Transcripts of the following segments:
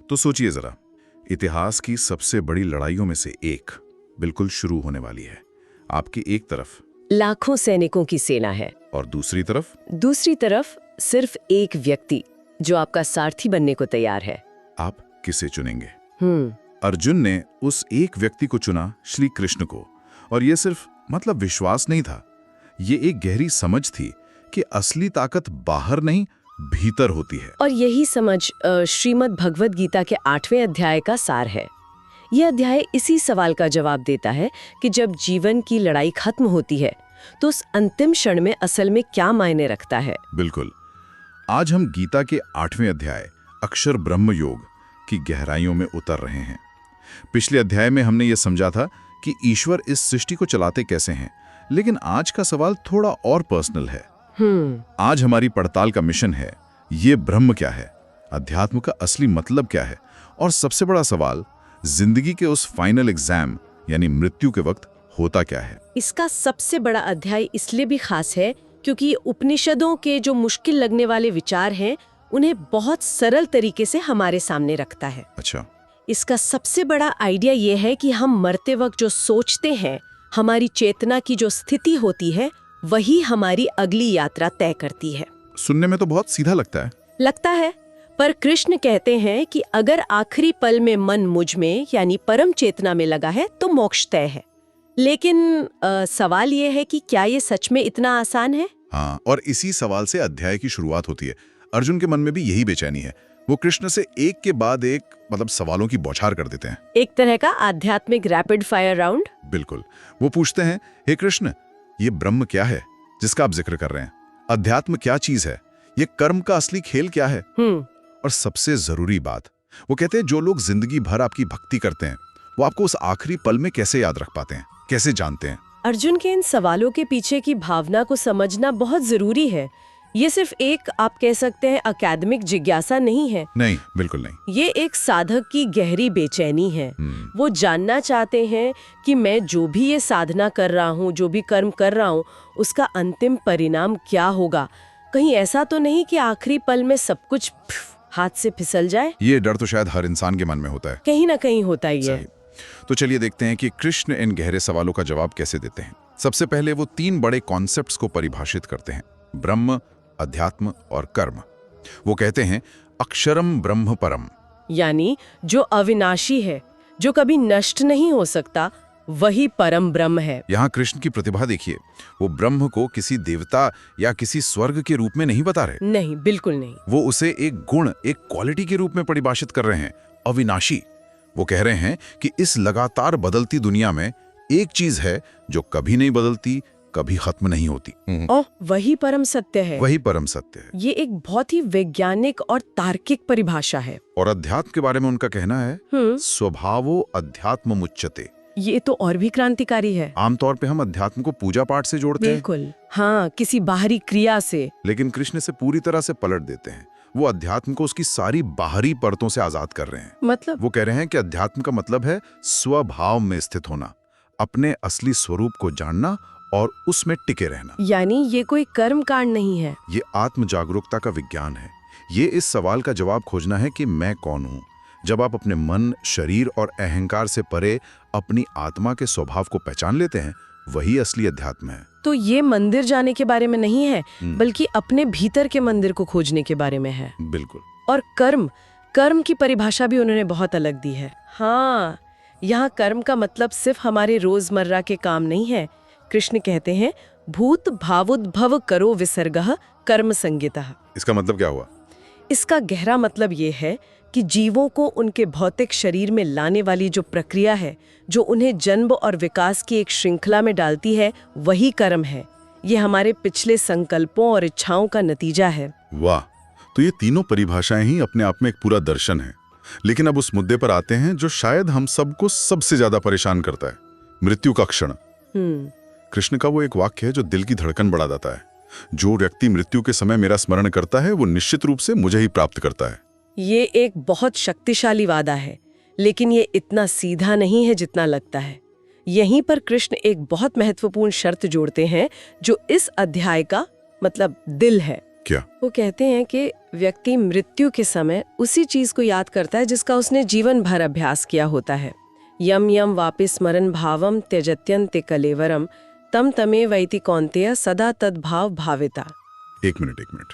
तो सोचिए जरा, इतिहास की सबसे बड़ी लड़ाइयों में से एक बिल्कुल शुरू होने वाली है। आपकी एक तरफ लाखों सैनिकों की सेना है और दूसरी तरफ सिर्फ एक व्यक्ति जो आपका सारथी बनने को तैयार है। आप किसे चुनेंगे? अर्जुन ने उस एक व्यक्ति को चुना, श्री कृष्ण को। और ये सिर्फ विश्वास नहीं था, ये एक गहरी समझ थी कि असली ताकत बाहर नहीं भीतर होती है। और यही समझ श्रीमद् भगवद गीता के 8वें अध्याय का सार है। यह अध्याय इसी सवाल का जवाब देता है कि जब जीवन की लड़ाई खत्म होती है तो उस अंतिम क्षण में असल में क्या मायने रखता है। बिल्कुल। आज हम गीता के 8वें अध्याय अक्षर ब्रह्म योग की गहराइयों में उतर रहे हैं। पिछले अध्याय में हमने ये समझा था कि ईश्वर इस सृष्टि को चलाते कैसे हैं, लेकिन आज का सवाल थोड़ा और पर्सनल है। आज हमारी पड़ताल का मिशन है, ये ब्रह्म क्या है, अध्यात्म का असली मतलब क्या है, और सबसे बड़ा सवाल, जिंदगी के उस फाइनल एग्जाम यानी मृत्यु के वक्त होता क्या है। इसका सबसे बड़ा अध्याय इसलिए भी खास है क्योंकि उपनिषदों के जो मुश्किल लगने वाले विचार हैं उन्हें बहुत सरल तरीके से हमारे सामने रखता है। अच्छा। इसका सबसे बड़ा आइडिया ये है कि हम मरते वक्त जो सोचते हैं, हमारी चेतना की जो स्थिति होती है, वही हमारी अगली यात्रा तय करती है। सुनने में तो बहुत सीधा लगता है। पर कृष्ण कहते हैं कि अगर आखिरी पल में मन मुझ में यानी परम चेतना में लगा है तो मोक्ष तय है। लेकिन सवाल ये है कि क्या ये सच में इतना आसान है? हाँ, और इसी सवाल से अध्याय की शुरुआत होती है। अर्जुन के मन में भी यही बेचैनी है। वो कृष्ण से एक के बाद एक सवालों की बौछार कर देते हैं। एक तरह का आध्यात्मिक रैपिड फायर राउंड। बिल्कुल। वो पूछते हैं, हे कृष्ण, ये ब्रह्म क्या है जिसका आप जिक्र कर रहे हैं? अध्यात्म क्या चीज है? ये कर्म का असली खेल क्या है? और सबसे जरूरी बात, वो कहते हैं जो लोग जिंदगी भर आपकी भक्ति करते हैं वो आपको उस आखिरी पल में कैसे याद रख पाते हैं, कैसे जानते हैं? अर्जुन के इन सवालों के पीछे की भावना को समझना बहुत जरूरी है। ये सिर्फ एक, आप कह सकते हैं, अकादमिक जिज्ञासा नहीं है। नहीं, बिल्कुल नहीं। ये एक साधक की गहरी बेचैनी है। वो जानना चाहते हैं कि मैं जो भी ये साधना कर रहा हूँ, जो भी कर्म कर रहा हूँ, उसका अंतिम परिणाम क्या होगा। कहीं ऐसा तो नहीं कि आखिरी पल में सब कुछ हाथ से फिसल जाए। ये डर तो शायद हर इंसान के मन में होता है। कहीं ना कहीं होता ही है। तो चलिए देखते हैं कि कृष्ण इन गहरे सवालों का जवाब कैसे देते हैं। सबसे पहले वो 3 बड़े कॉन्सेप्ट्स को परिभाषित करते हैं, ब्रह्म, अध्यात्म और कर्म। वो कहते हैं अक्षरम ब्रह्म परम, यानी जो अविनाशी है, जो कभी नष्ट नहीं हो सकता, वही परम ब्रह्म है। यहाँ कृष्ण की प्रतिभा देखिए। वो ब्रह्म को किसी देवता या किसी स्वर्ग के रूप में नहीं बता रहे। नहीं, बिल्कुल नहीं। वो उसे एक गुण, एक क्वालिटी के रूप में परिभाषित कर रहे हैं, अविनाशी। वो कह रहे हैं कि इस लगातार बदलती दुनिया में एक चीज है जो कभी नहीं बदलती, कभी खत्म नहीं होती। वही परम सत्य है। वही परम सत्य है। ये एक बहुत ही वैज्ञानिक और तार्किक परिभाषा है। और अध्यात्म के बारे में उनका कहना है स्वभावो अध्यात्म मुच्यते। ये तो और भी क्रांतिकारी है। आमतौर पे हम अध्यात्म को पूजा पाठ से जोड़ते हैं। बिल्कुल, हाँ, किसी बाहरी क्रिया से। लेकिन कृष्ण से पूरी तरह से पलट देते हैं। वो अध्यात्म को उसकी सारी बाहरी परतों से आजाद कर रहे हैं। वो कह रहे हैं कि अध्यात्म का मतलब है स्वभाव में स्थित होना, अपने असली स्वरूप को जानना और उसमें टिके रहना। यानी ये कोई कर्म कांड नहीं है, ये आत्म जागरूकता का विज्ञान है। ये इस सवाल का जवाब खोजना है कि मैं कौन हूँ। जब आप अपने मन, शरीर और अहंकार से परे अपनी आत्मा के स्वभाव को पहचान लेते हैं, वही असली अध्यात्म है। तो ये मंदिर जाने के बारे में नहीं है, बल्कि अपने भीतर के मंदिर को खोजने के बारे में है। बिल्कुल। और कर्म की परिभाषा भी उन्होंने बहुत अलग दी है। हाँ, यहाँ कर्म का मतलब सिर्फ हमारे रोजमर्रा के काम नहीं है। कृष्ण कहते हैं भूत भावुद्भव करो विसर्गः कर्म संज्ञितः। इसका मतलब क्या हुआ? इसका गहरा मतलब ये है कि जीवों को उनके भौतिक शरीर में लाने वाली जो प्रक्रिया है, जो उन्हें जन्म और विकास की एक श्रृंखला में डालती है, वही कर्म है। ये हमारे पिछले संकल्पों और इच्छाओं का नतीजा है। वाह, तो ये तीनों परिभाषाएं ही अपने आप में एक पूरा दर्शन है। लेकिन अब उस मुद्दे पर आते हैं जो शायद हम सबको सबसे ज्यादा परेशान करता है, मृत्यु का क्षण। कृष्ण का वो एक वाक्य है जो दिल की धड़कन बढ़ा देता है, जो व्यक्ति मृत्यु के समय मेरा स्मरण करता है वो निश्चित रूप से मुझे ही प्राप्त करता है। ये एक बहुत शक्तिशाली वादा है, लेकिन ये इतना सीधा नहीं है जितना लगता है। यहीं पर कृष्ण एक बहुत महत्वपूर्ण शर्त जोड़ते हैं जो इस अध्याय का मतलब दिल है। क्या? वो कहते हैं कि व्यक्ति मृत्यु के समय उसी चीज को याद करता है जिसका उसने जीवन भर अभ्यास किया होता है। यम यम वापि स्मरण भावम त्यजत्यन्ते कलेवरम तम तमे वैति कौन्तेय सदा तद्भाव भाविता। एक मिनट।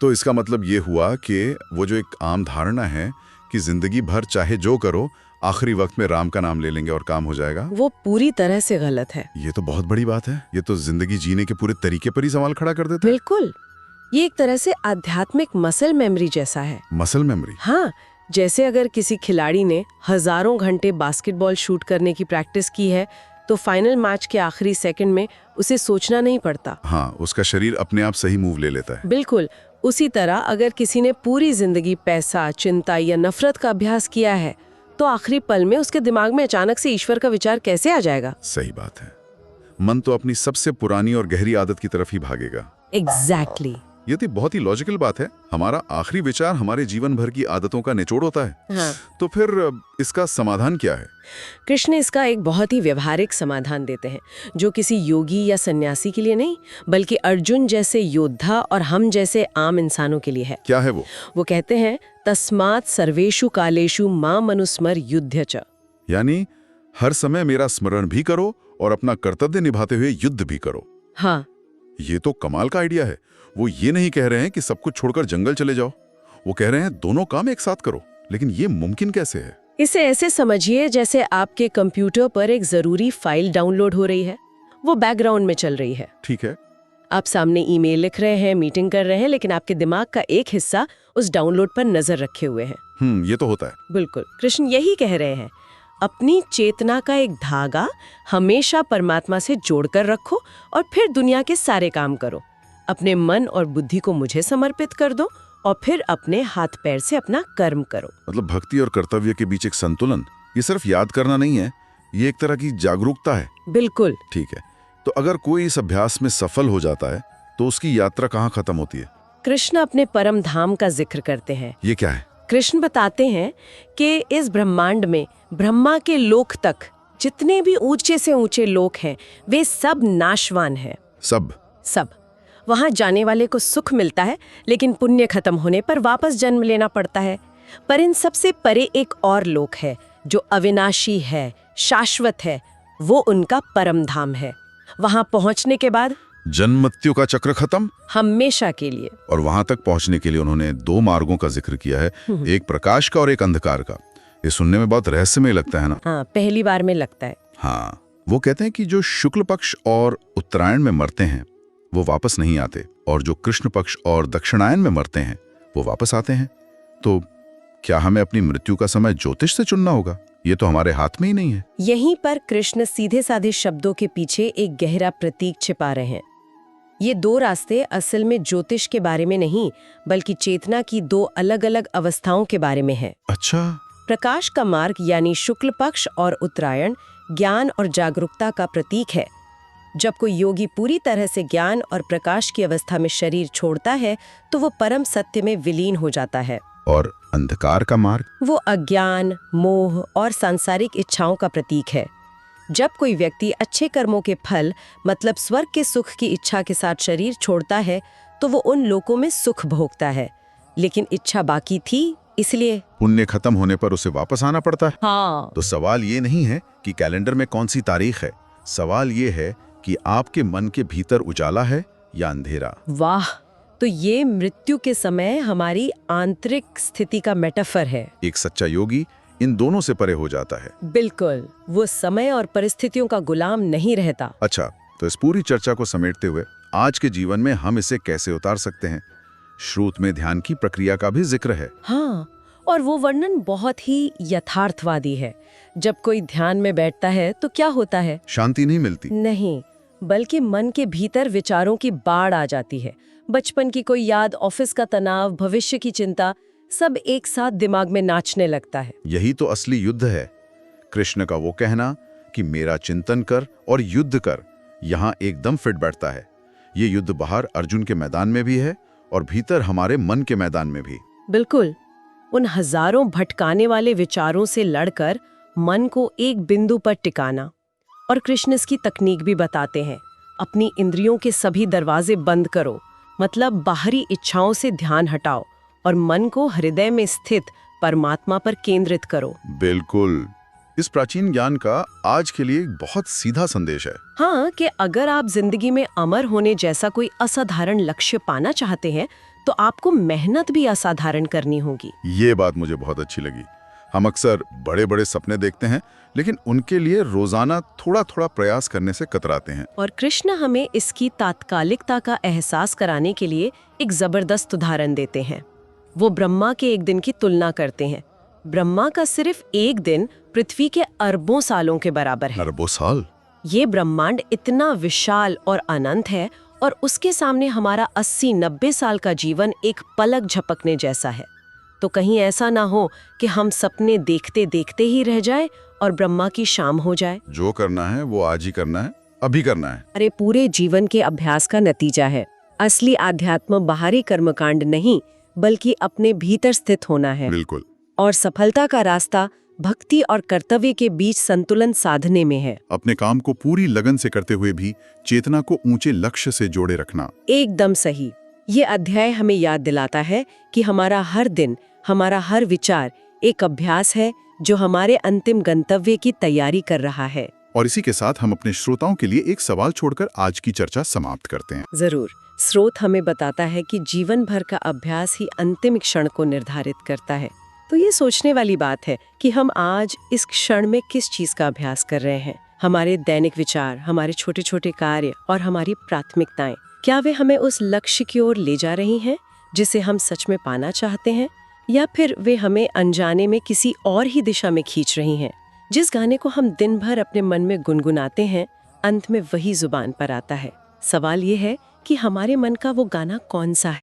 तो इसका मतलब ये हुआ कि वो जो एक आम धारणा है कि जिंदगी भर चाहे जो करो, आखिरी वक्त में राम का नाम ले लेंगे और काम हो जाएगा, वो पूरी तरह से गलत है। ये तो बहुत बड़ी बात है। ये तो जिंदगी जीने के पूरे तरीके पर ही सवाल खड़ा कर देता है। बिल्कुल, ये एक तरह से आध्यात्मिक मसल मेमोरी जैसा है। Muscle memory? हाँ, जैसे अगर किसी खिलाड़ी ने हजारों घंटे बास्केटबॉल शूट करने की प्रैक्टिस की है तो फाइनल मैच के आखिरी सेकंड में उसे सोचना नहीं पड़ता। हाँ, उसका शरीर अपने आप सही मूव ले लेता है। बिल्कुल उसी तरह अगर किसी ने पूरी जिंदगी पैसा, चिंता या नफरत का अभ्यास किया है तो आखिरी पल में उसके दिमाग में अचानक से ईश्वर का विचार कैसे आ जाएगा? सही बात है। मन तो अपनी सबसे पुरानी और गहरी आदत की तरफ ही भागेगा। एग्जैक्टली। ये तो बहुत ही लॉजिकल बात है। हमारा आखिरी विचार हमारे जीवन भर की आदतों का निचोड़ होता है। हाँ। तो फिर इसका समाधान क्या है? कृष्ण इसका एक बहुत ही व्यवहारिक समाधान देते हैं, जो किसी योगी या सन्यासी के लिए नहीं बल्कि अर्जुन जैसे योद्धा और हम जैसे आम इंसानों के लिए है। क्या है वो? वो कहते हैं तस्मात् सर्वेषु कालेषु माम अनुस्मर युध्य च। यानी हर समय मेरा स्मरण भी करो और अपना कर्तव्य निभाते हुए युद्ध भी करो। हाँ, ये तो कमाल का आइडिया है। वो ये नहीं कह रहे हैं कि सब कुछ छोड़कर जंगल चले जाओ, वो कह रहे हैं दोनों काम एक साथ करो। लेकिन ये मुमकिन कैसे है? इसे ऐसे समझिए जैसे आपके कंप्यूटर पर एक जरूरी फाइल डाउनलोड हो रही है, वो बैकग्राउंड में चल रही है। ठीक है। आप सामने ईमेल लिख रहे हैं, मीटिंग कर रहे हैं, लेकिन आपके दिमाग का एक हिस्सा उस डाउनलोड पर नजर रखे हुए है। ये तो होता है। बिल्कुल, कृष्ण यही कह रहे हैं। अपनी चेतना का एक धागा हमेशा परमात्मा से जोड़कर रखो और फिर दुनिया के सारे काम करो। अपने मन और बुद्धि को मुझे समर्पित कर दो और फिर अपने हाथ पैर से अपना कर्म करो। मतलब भक्ति और कर्तव्य के बीच एक संतुलन, ये सिर्फ याद करना नहीं है, ये एक तरह की जागरूकता है। बिल्कुल। ठीक है, तो अगर कोई इस अभ्यास में सफल हो जाता है तो उसकी यात्रा कहाँ खत्म होती है? कृष्ण अपने परम धाम का जिक्र करते हैं। ये क्या है? कृष्ण बताते हैं कि इस ब्रह्मांड में ब्रह्मा के लोक तक जितने भी ऊंचे से ऊंचे लोक हैं वे सब नाशवान हैं। सब वहां जाने वाले को सुख मिलता है, लेकिन पुण्य खत्म होने पर वापस जन्म लेना पड़ता है। पर इन सबसे परे एक और लोक है जो अविनाशी है, शाश्वत है, वो उनका परम धाम है। वहां पहुंचने के बाद जन्म मृत्यु का चक्र खत्म, हमेशा के लिए। और वहां तक पहुंचने के लिए उन्होंने दो मार्गों का जिक्र किया है, एक प्रकाश का और एक अंधकार का। ये सुनने में बहुत रहस्यमय लगता है ना? हाँ, पहली बार में लगता है। हाँ, वो कहते हैं कि जो शुक्ल पक्ष और उत्तरायण में मरते हैं वो वापस नहीं आते, और जो कृष्ण पक्ष और दक्षिणायन में मरते हैं वो वापस आते हैं। तो क्या हमें अपनी मृत्यु का समय ज्योतिष से चुनना होगा? ये तो हमारे हाथ में ही नहीं है। यहीं पर कृष्ण सीधे साधे शब्दों के पीछे एक गहरा प्रतीक छिपा रहे हैं। ये दो रास्ते असल में ज्योतिष के बारे में नहीं बल्कि चेतना की दो अलग अलग अवस्थाओं के बारे में है। अच्छा। प्रकाश का मार्ग यानी शुक्ल पक्ष और उत्तरायण ज्ञान और जागरूकता का प्रतीक है। जब कोई योगी पूरी तरह से ज्ञान और प्रकाश की अवस्था में शरीर छोड़ता है तो वो परम सत्य में विलीन हो जाता है। और अंधकार का मार्ग? वो अज्ञान, मोह और सांसारिक इच्छाओं का प्रतीक है। जब कोई व्यक्ति अच्छे कर्मों के फल मतलब स्वर्ग के सुख की इच्छा के साथ शरीर छोड़ता है तो वो उन लोकों में सुख भोगता है, लेकिन इच्छा बाकी थी इसलिए पुण्य खत्म होने पर उसे वापस आना पड़ता है। हाँ। तो सवाल ये नहीं है कि कैलेंडर में कौन सी तारीख है, सवाल ये है कि आपके मन के भीतर उजाला है या अंधेरा। वाह, तो ये मृत्यु के समय हमारी आंतरिक स्थिति का मेटाफर है। एक सच्चा योगी इन दोनों से परे हो जाता है। बिल्कुल, वो समय और परिस्थितियों का गुलाम नहीं रहता। अच्छा, तो इस पूरी चर्चा को समेटते हुए आज के जीवन में हम इसे कैसे उतार सकते हैं? श्रुत में ध्यान की प्रक्रिया का भी जिक्र है। हाँ, और वो वर्णन बहुत ही यथार्थवादी है। जब कोई ध्यान में बैठता है तो क्या होता है? शांति नहीं मिलती। नहीं, बल्कि मन के भीतर विचारों की बाढ़ आ जाती है। बचपन की कोई याद, ऑफिस का तनाव, भविष्य की चिंता, सब एक साथ दिमाग में नाचने लगता है। यही तो असली युद्ध है। कृष्ण का वो कहना कि मेरा चिंतन कर और युद्ध कर, यहाँ एकदम फिट बैठता है। ये युद्ध बाहर अर्जुन के मैदान में भी है और भीतर हमारे मन के मैदान में भी। बिल्कुल, उन हजारों भटकाने वाले विचारों से लड़कर मन को एक बिंदु पर टिकाना। और कृष्ण इसकी तकनीक भी बताते हैं। अपनी इंद्रियों के सभी दरवाजे बंद करो, मतलब बाहरी इच्छाओं से ध्यान हटाओ और मन को हृदय में स्थित परमात्मा पर केंद्रित करो। बिल्कुल। इस प्राचीन ज्ञान का आज के लिए एक बहुत सीधा संदेश है। हाँ, कि अगर आप जिंदगी में अमर होने जैसा कोई असाधारण लक्ष्य पाना चाहते हैं तो आपको मेहनत भी असाधारण करनी होगी। ये बात मुझे बहुत अच्छी लगी। हम अक्सर बड़े बड़े सपने देखते हैं, लेकिन उनके लिए रोजाना थोड़ा थोड़ा प्रयास करने से कतराते हैं। और कृष्ण हमें इसकी तात्कालिकता का एहसास कराने के लिए एक जबरदस्त उदाहरण देते हैं। वो ब्रह्मा के एक दिन की तुलना करते हैं। ब्रह्मा का सिर्फ एक दिन पृथ्वी के अरबों सालों के बराबर है। अरबों साल? ये ब्रह्मांड इतना विशाल और अनंत है और उसके सामने हमारा 80-90 साल का जीवन एक पलक झपकने जैसा है। तो कहीं ऐसा ना हो कि हम सपने देखते देखते ही रह जाए और ब्रह्मा की शाम हो जाए। जो करना है वो आज ही करना है, अभी करना है। अरे पूरे जीवन के अभ्यास का नतीजा है। असली आध्यात्म बाहरी कर्मकांड नहीं, बल्कि अपने भीतर स्थित होना है। बिल्कुल। और सफलता का रास्ता भक्ति और कर्तव्य के बीच संतुलन साधने में है। अपने काम को पूरी लगन से करते हुए भी चेतना को ऊंचे लक्ष्य से जोड़े रखना। एकदम सही। ये अध्याय हमें याद दिलाता है कि हमारा हर दिन, हमारा हर विचार एक अभ्यास है जो हमारे अंतिम गंतव्य की तैयारी कर रहा है। और इसी के साथ हम अपने श्रोताओं के लिए एक सवाल छोड़कर आज की चर्चा समाप्त करते हैं। जरूर। स्रोत हमें बताता है कि जीवन भर का अभ्यास ही अंतिम क्षण को निर्धारित करता है। तो ये सोचने वाली बात है कि हम आज इस क्षण में किस चीज का अभ्यास कर रहे हैं। हमारे दैनिक विचार, हमारे छोटे छोटे कार्य और हमारी प्राथमिकताएं, क्या वे हमें उस लक्ष्य की ओर ले जा रही हैं जिसे हम सच में पाना चाहते हैं, या फिर वे हमें अनजाने में किसी और ही दिशा में खींच रही हैं? जिस गाने को हम दिन भर अपने मन में गुनगुनाते हैं, अंत में वही जुबान पर आता है। सवाल ये है कि हमारे मन का वो गाना कौन सा है।